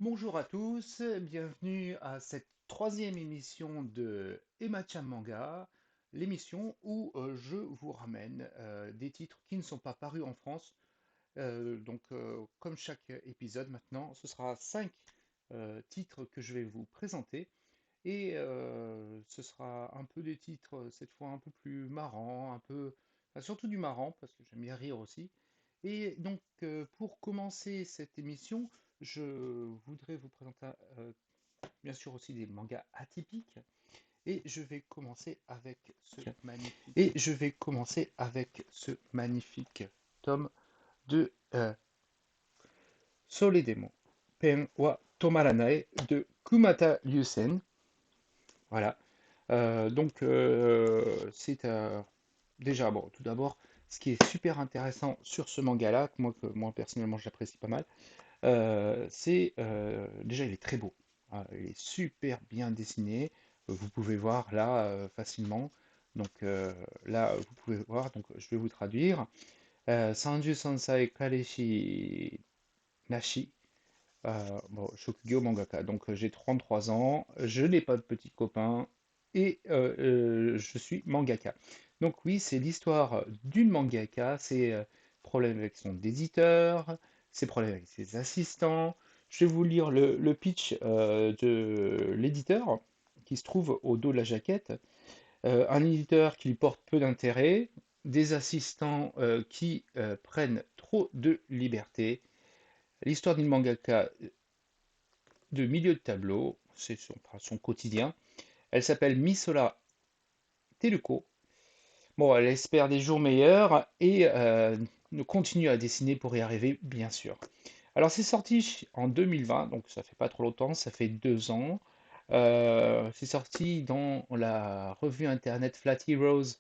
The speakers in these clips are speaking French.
Bonjour à tous, bienvenue à cette troisième émission de Emma-chan Manga, l'émission où je vous ramène des titres qui ne sont pas parus en France. Comme chaque épisode maintenant, ce sera cinq titres que je vais vous présenter et ce sera un peu des titres cette fois un peu plus marrants, enfin, surtout du marrant parce que j'aime bien rire aussi. Et donc, pour commencer cette émission, je voudrais vous présenter bien sûr aussi des mangas atypiques. Et je vais commencer avec ce magnifique tome de Soledemo, Pen wa Tomaranae de Kumata Liusen. Voilà. C'est déjà, bon, tout d'abord, ce qui est super intéressant sur ce manga-là, que moi personnellement j'apprécie pas mal. C'est déjà il est très beau. Il est super bien dessiné. Vous pouvez voir là facilement. Là, vous pouvez voir, donc je vais vous traduire. Sanju Sansai Kareshi Nashi. Bon, Shokugyo mangaka. Donc j'ai 33 ans, je n'ai pas de petit copain et je suis mangaka. Donc oui, c'est l'histoire d'une mangaka, ses problèmes avec son éditeur, ses problèmes avec ses assistants. Je vais vous lire le pitch de l'éditeur qui se trouve au dos de la jaquette. Un éditeur qui lui porte peu d'intérêt, des assistants qui prennent trop de liberté. L'histoire d'une mangaka de milieu de tableau, c'est son quotidien. Elle s'appelle Misola Teluko. Bon, elle espère des jours meilleurs et nous continue à dessiner pour y arriver, bien sûr. Alors, c'est sorti en 2020, donc ça fait pas trop longtemps, ça fait 2 ans. C'est sorti dans la revue internet Flat Heroes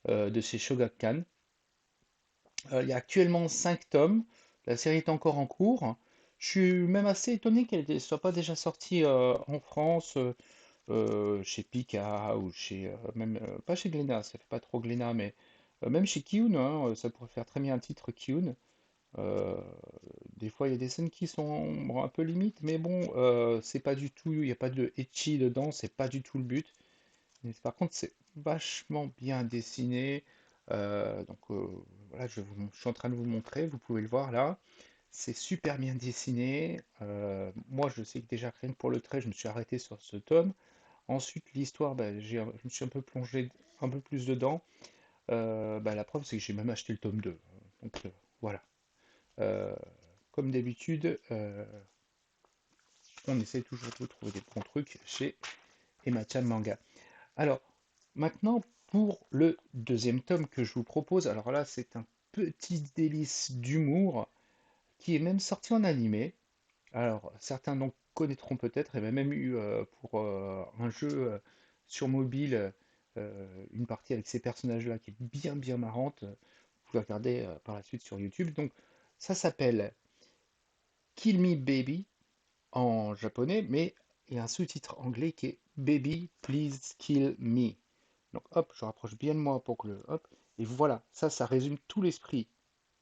de chez Shogakukan. Il y a actuellement 5 tomes. La série est encore en cours. Je suis même assez étonné qu'elle ne soit pas déjà sortie en France, chez Pika ou même pas chez Glénat, ça fait pas trop Glénat, mais même chez Kiun, hein, ça pourrait faire très bien un titre Kiun. Euh, des fois, il y a des scènes qui sont bon, un peu limites, mais bon, c'est pas du tout, il n'y a pas de ecchi dedans, c'est pas du tout le but. Mais par contre, c'est vachement bien dessiné. Voilà, je suis en train de vous montrer, vous pouvez le voir là. C'est super bien dessiné. Moi, je sais que déjà, rien que pour le trait, je me suis arrêté sur ce tome. Ensuite, l'histoire, bah, je me suis un peu plongé un peu plus dedans. La preuve, c'est que j'ai même acheté le tome 2. Voilà. Euh, Comme d'habitude, on essaie toujours de trouver des bons trucs chez Emma-chan Manga. Alors, maintenant, pour le deuxième tome que je vous propose, alors là, c'est un petit délice d'humour qui est même sorti en animé. Alors, certains donc connaîtront peut-être, il y avait même eu pour un jeu sur mobile une partie avec ces personnages-là qui est bien bien marrante. Vous pouvez regarder par la suite sur YouTube. Donc, ça s'appelle Kill Me Baby en japonais, mais il y a un sous-titre anglais qui est Baby Please Kill Me. Donc, hop, je rapproche bien de moi pour que le hop. Et voilà, ça résume tout l'esprit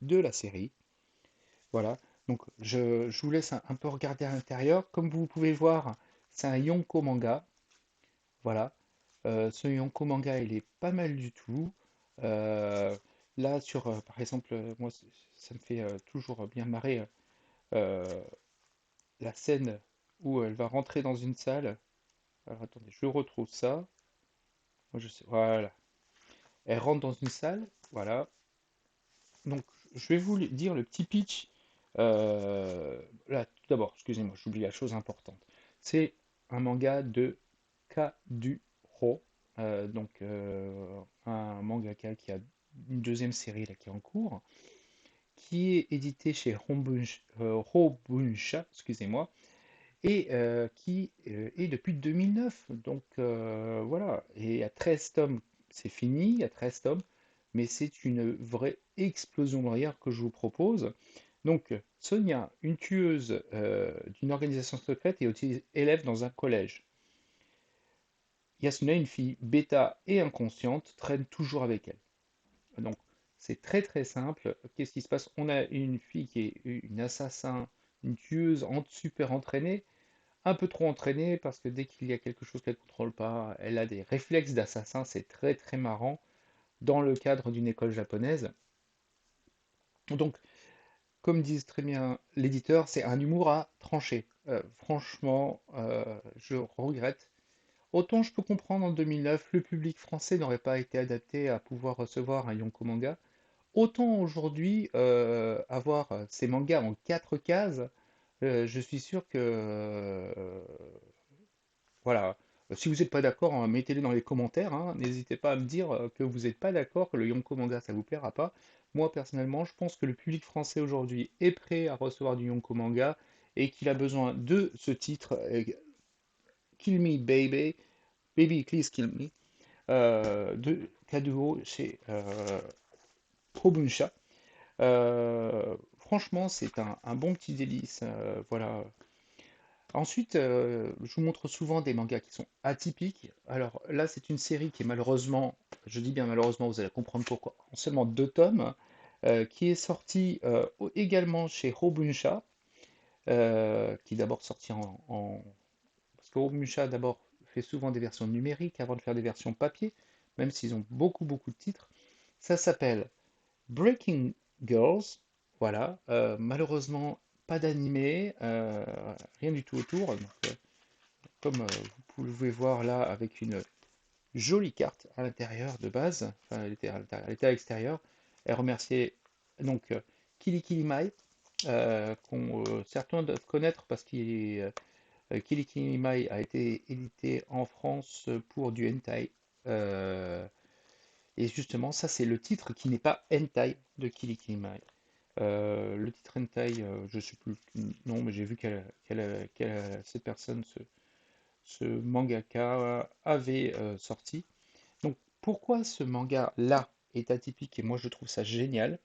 de la série. Voilà, donc je vous laisse un peu regarder à l'intérieur. Comme vous pouvez voir, c'est un Yonko manga. Voilà, ce Yonko manga, il est pas mal du tout. Euh, Là, par exemple, moi, ça me fait toujours bien marrer euh, la scène où elle va rentrer dans une salle. Alors attendez, je retrouve ça. Moi, je sais, voilà. Elle rentre dans une salle, voilà. Donc, je vais vous dire le petit pitch. Là, tout d'abord, excusez-moi, j'oublie la chose importante. C'est un manga de Kaduro, un mangaka qui a une deuxième série là, qui est en cours, qui est édité chez Robunsha, excusez-moi, et qui est depuis 2009. Voilà, et il y a 13 tomes, c'est fini, il y a 13 tomes, mais c'est une vraie explosion de rire que je vous propose. Donc, Sonia, une tueuse d'une organisation secrète et aussi élève dans un collège. Yasuna, une fille bêta et inconsciente, traîne toujours avec elle. Donc, c'est très très simple. Qu'est-ce qui se passe? On a une fille qui est une assassin une tueuse super entraînée, un peu trop entraînée parce que dès qu'il y a quelque chose qu'elle ne contrôle pas, elle a des réflexes d'assassin, c'est très très marrant dans le cadre d'une école japonaise. Donc, comme disent très bien l'éditeur, c'est un humour à trancher. Franchement, je regrette. Autant je peux comprendre en 2009, le public français n'aurait pas été adapté à pouvoir recevoir un Yonko manga. Autant aujourd'hui, avoir ces mangas en 4 cases, je suis sûr que voilà. Si vous n'êtes pas d'accord, hein, mettez-le dans les commentaires, hein. N'hésitez pas à me dire que vous n'êtes pas d'accord, que le Yonko manga ça vous plaira pas. Moi personnellement, je pense que le public français aujourd'hui est prêt à recevoir du Yonko manga et qu'il a besoin de ce titre, Kill Me Baby, Baby Please Kill Me, de Kazuo chez Kobunsha. Franchement, c'est un bon petit délice. Voilà. Ensuite, je vous montre souvent des mangas qui sont atypiques. Alors là, c'est une série qui est malheureusement, je dis bien malheureusement, vous allez comprendre pourquoi, en seulement 2 tomes, qui est sortie également chez Hobunsha, qui est d'abord sorti parce que Hobunsha d'abord fait souvent des versions numériques avant de faire des versions papier, même s'ils ont beaucoup beaucoup de titres. Ça s'appelle Breaking Girls, voilà. Malheureusement, pas d'animé, rien du tout autour. Donc, comme vous pouvez voir là, avec une jolie carte à l'intérieur de base, enfin, elle était à l'extérieur. Elle remerciait donc Kili Kili Mai, certains doivent connaître parce qu'il Kili Kili Mai a été édité en France pour du hentai. Euh, et justement, ça c'est le titre qui n'est pas hentai de Kili Kili Mai. Le titre hentai, je ne sais plus, non, mais j'ai vu cette personne, ce mangaka avait sorti. Donc pourquoi ce manga-là est atypique et moi je trouve ça génial?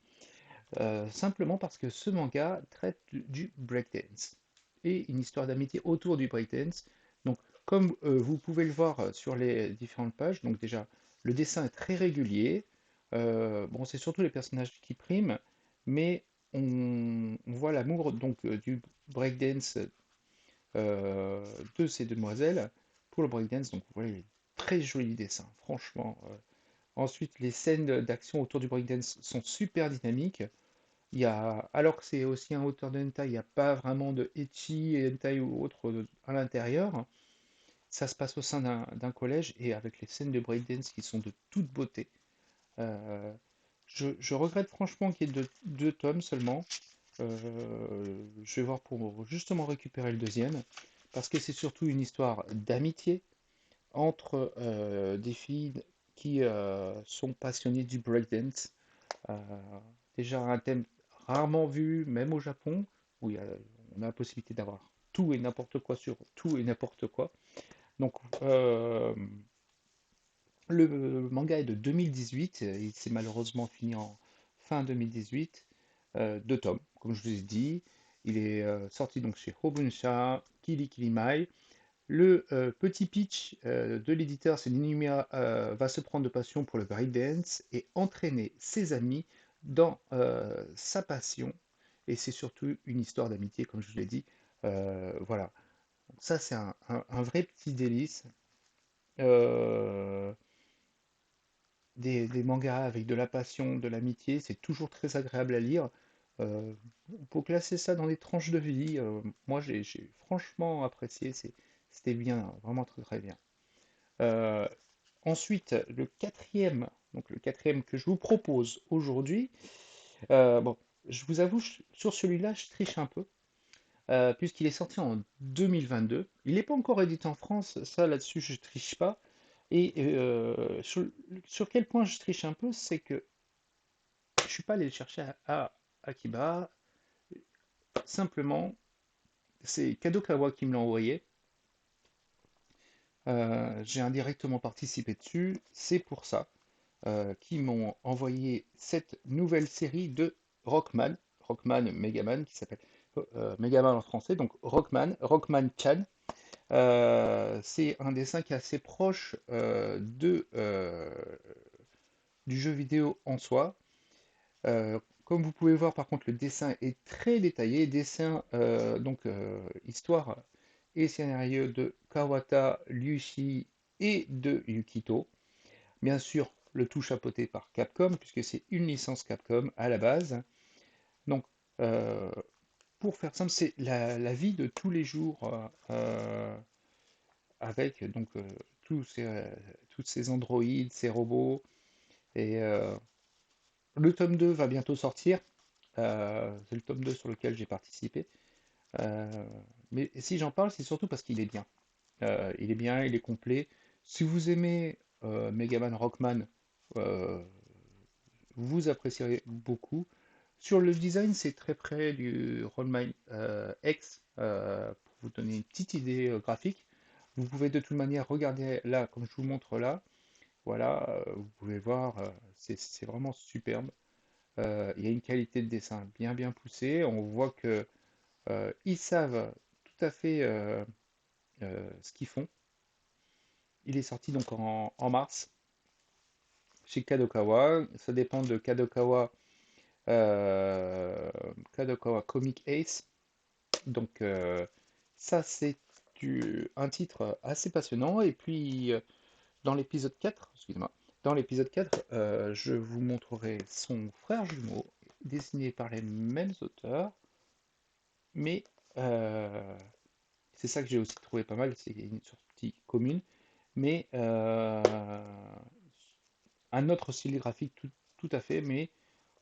Simplement parce que ce manga traite du breakdance et une histoire d'amitié autour du breakdance. Donc comme vous pouvez le voir sur les différentes pages, donc déjà le dessin est très régulier. Bon, c'est surtout les personnages qui priment, mais on voit l'amour donc du breakdance euh, de ces demoiselles pour le breakdance. Donc vous voyez, très joli dessin, franchement. Ensuite, les scènes d'action autour du breakdance sont super dynamiques. Alors que c'est aussi un auteur de hentai, il n'y a pas vraiment de ecchi et hentai ou autre à l'intérieur. Ça se passe au sein d'un collège et avec les scènes de breakdance qui sont de toute beauté. Euh, je regrette franchement qu'il y ait 2 tomes seulement. Je vais voir pour justement récupérer le deuxième, parce que c'est surtout une histoire d'amitié entre des filles qui sont passionnées du breakdance. Euh, Déjà un thème rarement vu, même au Japon, où on a la possibilité d'avoir tout et n'importe quoi sur tout et n'importe quoi. Donc le manga est de 2018, il s'est malheureusement fini en fin 2018, 2 tomes, comme je vous ai dit. Il est sorti donc chez Hobunsha, Kili Kilimai. Le petit pitch de l'éditeur, c'est Ninumia va se prendre de passion pour le breakdance et entraîner ses amis dans sa passion. Et c'est surtout une histoire d'amitié, comme je vous l'ai dit. Voilà. Donc ça, c'est un vrai petit délice. Euh, des mangas avec de la passion, de l'amitié, c'est toujours très agréable à lire. On peut classer ça dans des tranches de vie. Moi, j'ai franchement apprécié. C'était bien, vraiment très très bien. Euh, Ensuite, donc le quatrième que je vous propose aujourd'hui, bon, je vous avoue, sur celui-là, je triche un peu, puisqu'il est sorti en 2022. Il n'est pas encore édité en France, ça là-dessus, je triche pas. Et sur quel point je triche un peu, c'est que je suis pas allé le chercher à Akiba, simplement, c'est Kadokawa qui me l'a envoyé. J'ai indirectement participé dessus, c'est pour ça. Qui m'ont envoyé cette nouvelle série de Rockman, Rockman Megaman, qui s'appelle Megaman en français, donc Rockman Chan. C'est un dessin qui est assez proche du jeu vidéo en soi. Comme vous pouvez voir, par contre, le dessin est très détaillé. Dessin, histoire et scénario de Kawata Ryushi et de Yukito. Bien sûr, le tout chapeauté par Capcom, puisque c'est une licence Capcom à la base. Donc, euh, pour faire simple, c'est la vie de tous les jours avec tous toutes ces androïdes, ces robots. Et le tome 2 va bientôt sortir. C'est le tome 2 sur lequel j'ai participé. Euh, mais si j'en parle, c'est surtout parce qu'il est bien. Il est bien, il est complet. Si vous aimez Megaman Rockman, euh, vous apprécierez beaucoup. Sur le design, c'est très près du Rollman X, pour vous donner une petite idée graphique. Vous pouvez de toute manière regarder là, comme je vous montre là. Voilà, vous pouvez voir, c'est vraiment superbe. Il y a une qualité de dessin bien bien poussée. On voit que ils savent tout à fait ce qu'ils font. Il est sorti donc en mars chez Kadokawa. Ça dépend de Kadokawa, Kadokawa Comic Ace. Donc ça c'est un titre assez passionnant. Et puis dans l'épisode 4, excusez-moi, dans l'épisode 4, je vous montrerai son frère jumeau, dessiné par les mêmes auteurs, mais c'est ça que j'ai aussi trouvé pas mal, c'est une sortie commune, mais un autre style graphique tout à fait, mais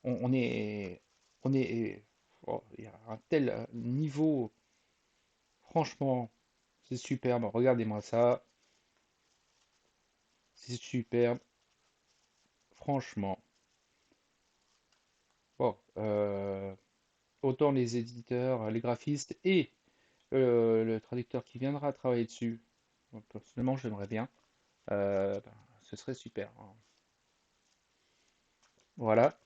on est, on est, oh, il y a un tel niveau, franchement, c'est superbe, regardez-moi ça, c'est superbe, franchement. Bon, autant les éditeurs, les graphistes et le traducteur qui viendra travailler dessus, personnellement, j'aimerais bien. Ben, ce serait super, hein. Voilà,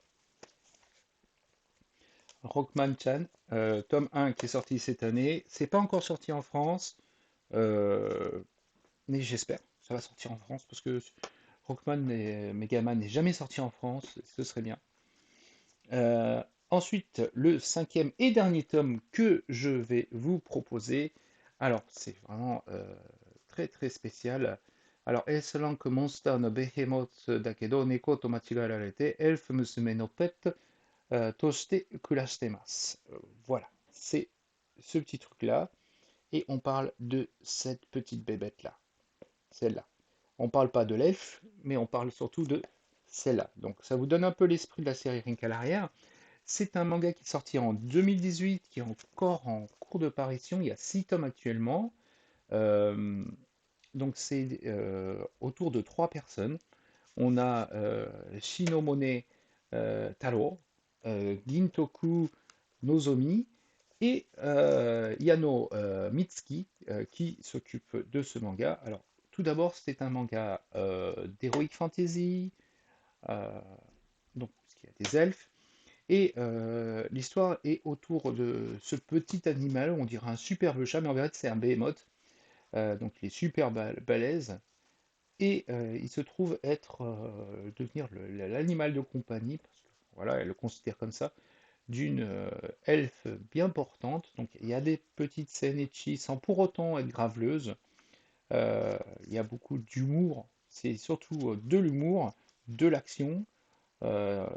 Rockman-chan, tome 1 qui est sorti cette année. C'est pas encore sorti en France, euh, mais j'espère que ça va sortir en France parce que Rockman et Megaman n'est jamais sorti en France, ce serait bien. Ensuite, le cinquième et dernier tome que je vais vous proposer. Alors, c'est vraiment très très spécial. Alors, Excellent que Monster no Behemoth Dakedo Neko to Machigararete Elf Musume no Pet Toshite Kurashitemasu. Voilà, c'est ce petit truc-là. Et on parle de cette petite bébête-là, celle-là. On parle pas de l'elfe, mais on parle surtout de celle-là. Donc, ça vous donne un peu l'esprit de la série Rink à l'arrière. C'est un manga qui est sorti en 2018, qui est encore en cours de parution. Il y a 6 tomes actuellement. Euh, donc c'est autour de 3 personnes. On a Shinomone Taro, Gintoku Nozomi et Yano Mitsuki qui s'occupe de ce manga. Alors tout d'abord c'est un manga d'heroic fantasy, euh, donc parce qu'il y a des elfes. Et l'histoire est autour de ce petit animal, on dirait un superbe chat, mais en vérité c'est un behemoth, donc il est super balèze, et il se trouve être devenir l'animal de compagnie, parce que voilà, elle le considère comme ça, d'une elfe bien portante. Donc il y a des petites scènes ecchi sans pour autant être graveleuses. Il y a beaucoup d'humour, c'est surtout de l'humour, de l'action.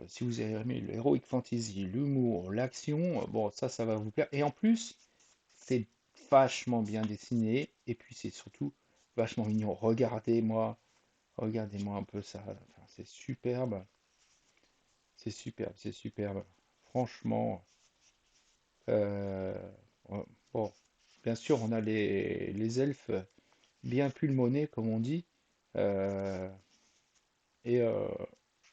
Si vous avez aimé le heroic fantasy, l'humour, l'action, bon, ça va vous plaire. Et en plus, c'est vachement bien dessiné. Et puis, c'est surtout vachement mignon. Regardez-moi un peu ça. Enfin, c'est superbe. C'est superbe, c'est superbe. Franchement, euh, bon, bien sûr, on a les elfes bien pulmonés, comme on dit. Euh, et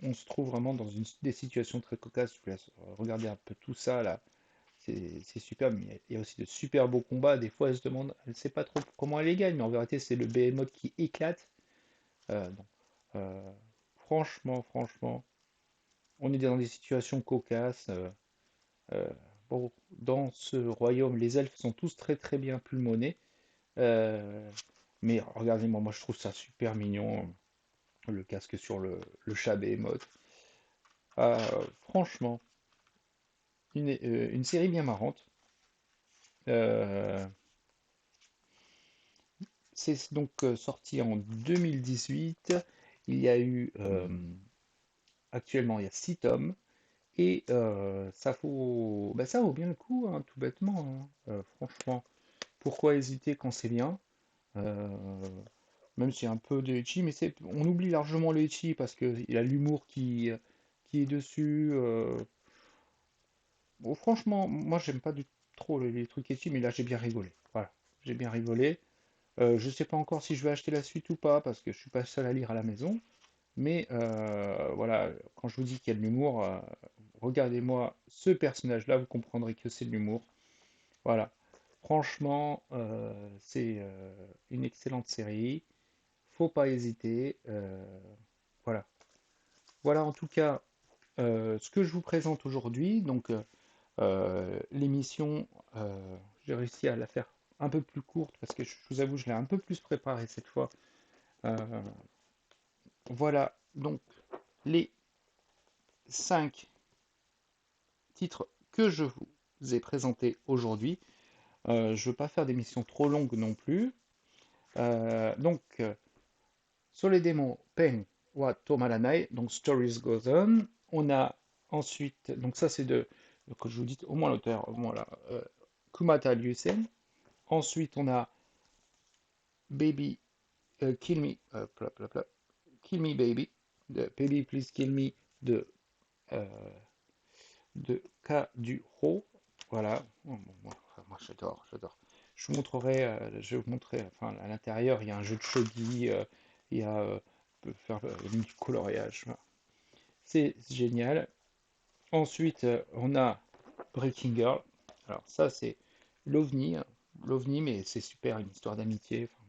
on se trouve vraiment dans des situations très cocasses. Je vous laisse regarder un peu tout ça là. C'est super, mais il y a aussi de super beaux combats. Des fois, elle se demande, elle ne sait pas trop comment elle les gagne, mais en vérité, c'est le Behemoth qui éclate. Donc, euh, franchement, on est dans des situations cocasses. Euh, bon, dans ce royaume, les elfes sont tous très très bien pulmonés. Euh, mais regardez-moi, moi je trouve ça super mignon, le casque sur le chat Behemoth. Franchement. une série bien marrante. Euh, c'est donc sorti en 2018. Il y a eu actuellement il y a 6 tomes et ça vaut bien le coup, hein, tout bêtement, hein. Franchement, pourquoi hésiter quand c'est bien? Euh, Même s'il y a un peu de ecchi, mais on oublie largement le ecchi parce qu'il y a l'humour qui est dessus. Bon, franchement, moi j'aime pas trop les trucs ecchi, mais là j'ai bien rigolé. Voilà, j'ai bien rigolé. Je sais pas encore si je vais acheter la suite ou pas parce que je suis pas seul à lire à la maison. Mais voilà, quand je vous dis qu'il y a de l'humour, regardez-moi ce personnage-là, vous comprendrez que c'est de l'humour. Voilà. Franchement, c'est une excellente série. Faut pas hésiter. Voilà. Voilà en tout cas ce que je vous présente aujourd'hui. Donc l'émission, j'ai réussi à la faire un peu plus courte parce que je vous avoue, je l'ai un peu plus préparée cette fois. Euh, voilà donc les 5 titres que je vous ai présentés aujourd'hui. Je ne veux pas faire d'émission trop longue non plus. Sur les démos, Pen wa Tomaranai, donc Stories Goes On. On a ensuite, donc ça c'est que je vous dis au moins l'auteur, voilà, Kumata Liusen. Ensuite, on a Baby Kill Me, Kill Me Baby, Baby Please Kill Me de, euh, de Kaduro. Voilà, moi j'adore, j'adore. Je vous montrerai, enfin à l'intérieur il y a un jeu de shogi, il y a on peut faire du coloriage. Voilà. C'est génial. Ensuite, on a Breaking Girl. Alors ça c'est l'OVNI, hein. L'OVNI, mais c'est super, une histoire d'amitié enfin,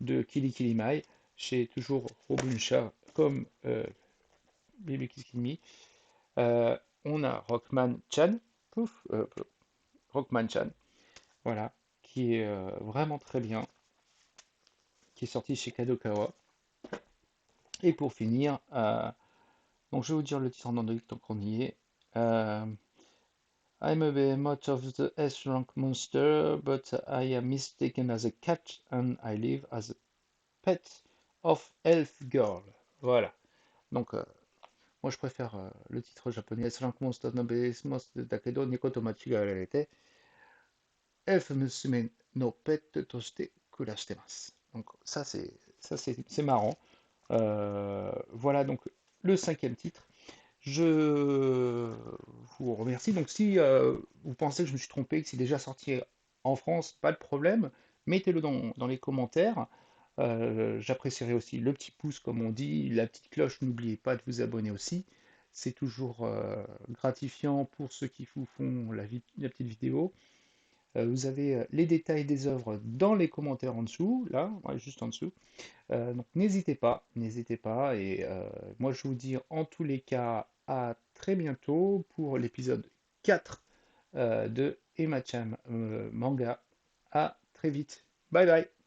de Kili Kilimai chez toujours Robunsha comme Baby Kiss Kill Me. On a Rockman Chan, pouf, Rockman Chan, voilà, qui est vraiment très bien, qui est sorti chez Kadokawa. Et pour finir, donc je vais vous dire le titre en anglais tant qu'on y est. Euh, I'm a behemoth of the S-rank monster, but I am mistaken as a cat and I live as a pet of Elf Girl. Voilà. Donc, moi je préfère le titre japonais S-rank monster no behemoth dakedo Nikoto machiga ararete Elf musume no pet toshite kurashitemasu. Donc, c'est marrant. Voilà donc le 5e titre. Je vous remercie. Donc si vous pensez que je me suis trompé, que c'est déjà sorti en France, pas de problème, mettez-le dans les commentaires. J'apprécierais aussi le petit pouce, comme on dit, la petite cloche, n'oubliez pas de vous abonner aussi. C'est toujours gratifiant pour ceux qui vous font la petite vidéo. Vous avez les détails des œuvres dans les commentaires en dessous, là, ouais, juste en dessous. Donc n'hésitez pas, et moi je vous dis en tous les cas à très bientôt pour l'épisode 4 de Emma Chan Manga. À très vite. Bye bye.